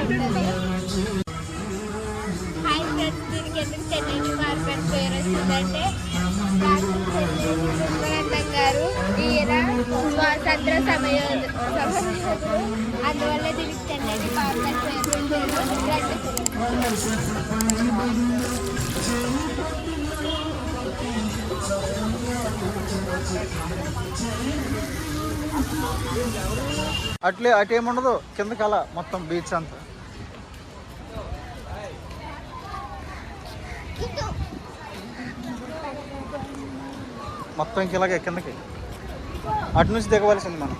Hi friends, దీనికి ఎందుకు Chennai market పేరు వచ్చిందంటే సుబ్రహ్మణ్యం గారు ఈయన స్వాతంత్ర సమయోధులు, అందువల్ల దీనికి చెన్నై మార్కెట్ పేరు అట్లే అటేముండదు, కిందకి అలా మొత్తం బీచ్ అంతా మొత్తం ఇంకలాగే కిందకి అటు నుంచి దిగవలసింది మనం.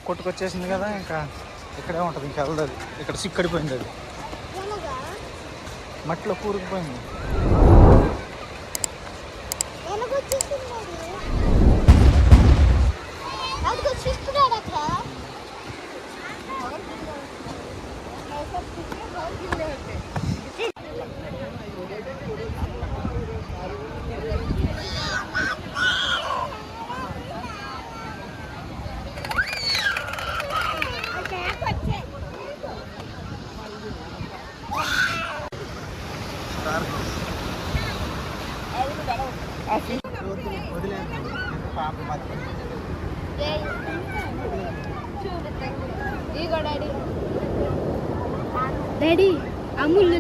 కొట్టుకొచ్చేసింది కదా, ఇంకా ఇక్కడే ఉంటుంది, ఇంకా వెళ్ళదు. ఇక్కడ సిక్కడిపోయింది, అది మట్టిలో కూరుకుపోయింది. డాడీ అమూల్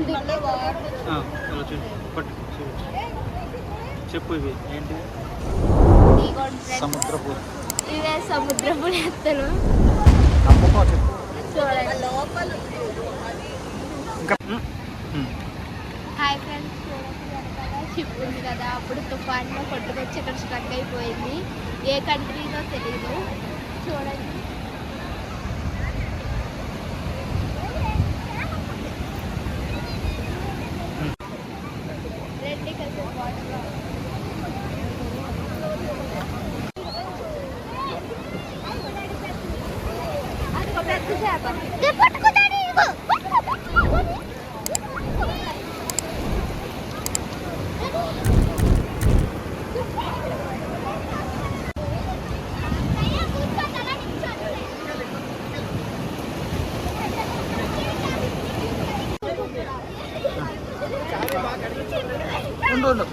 చెప్పు, ఇవి ఏంటి? సముద్రపు ఇవే సముద్రపు ఎత్తలు. హాయ్ ఫ్రెండ్స్, షిప్ ఉంది కదా, అప్పుడు తుఫాన్లో కొట్టుకొచ్చి ఇక్కడ స్ట్రక్ అయిపోయింది. ఏ కంట్రీలో తెలీదు, చూడండి. రెడ్డి కలిసి వాటర్లో అది ఒక పెద్ద చేప. ఉండు